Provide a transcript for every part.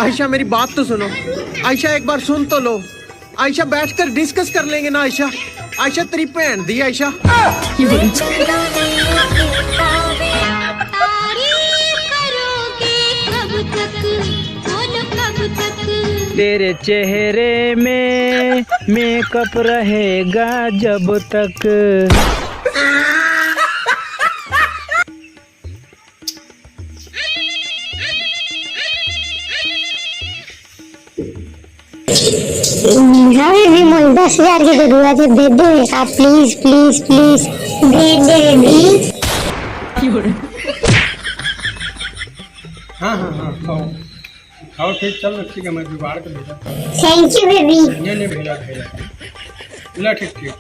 आयशा मेरी बात तो सुनो। आयशा एक बार सुन तो लो। आयशा बैठकर डिस्कस कर लेंगे ना। आयशा आयशा तेरी भैन दी आयशा। तेरे चेहरे में मेकअप रहेगा जब तक। हाँ बेबी मुझे 10,000 की जरूरत है, दे दे आप please please please they they baby. हाँ हाँ हाँ खाओ खाओ। ठीक चल ठीक है, मैं जुगाड़ कर भेजा। Thank you baby. नहीं भेजा भेजा ला ठीक ठीक।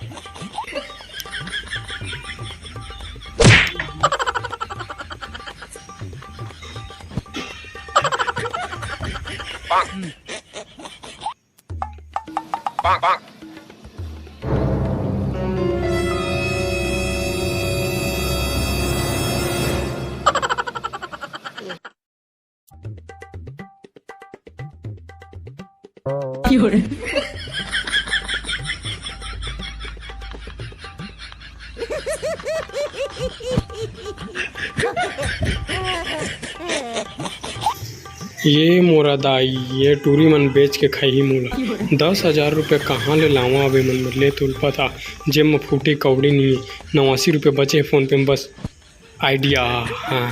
ये मोरा दाई ये टूरी मन बेच के खाई मोला 10,000 रुपये कहाँ ले लावा। अबे मन में ले तुल पता जेब में फूटी कौड़ी नहीं। 89 रुपये बचे फ़ोन पे में बस आइडिया। हाँ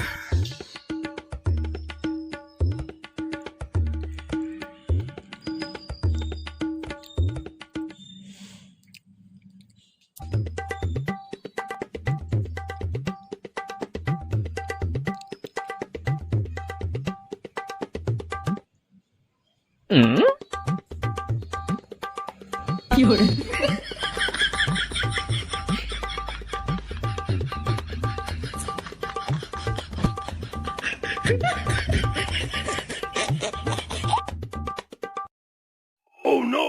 Oh no!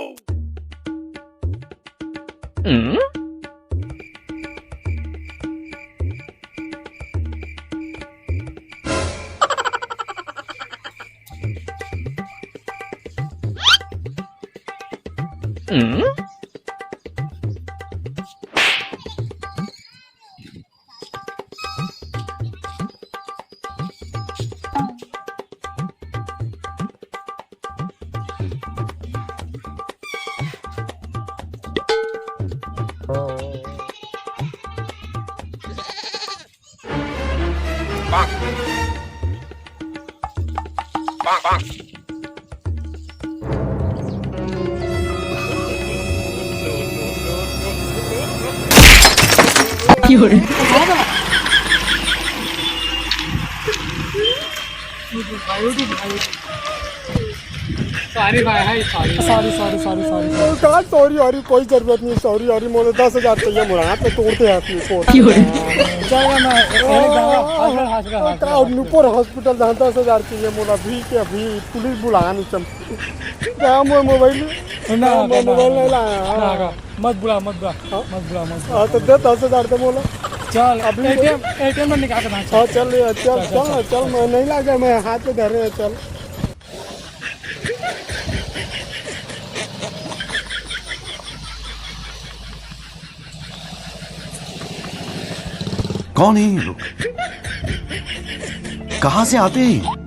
सॉरी भाई सॉरी सॉरी कोई जरूरत नहीं। सॉरी यारी मोले 10,000 चाहिए मोड़ा हाथ में तोड़ते हैं ऊपर हॉस्पिटल 10,000 चाहिए मोला भी के अभी पुलिस बुलाया नहीं चल क्या मोबाइल नहीं लाया। मत बुला हाँ तो दे 10,000 दे मोला। चल अभी एटीएम में निकाल के। हाँ चल मैं नहीं लगा मैं हाथ पे धर रहे। चल कौन है ये लोग? कहाँ से आते हैं?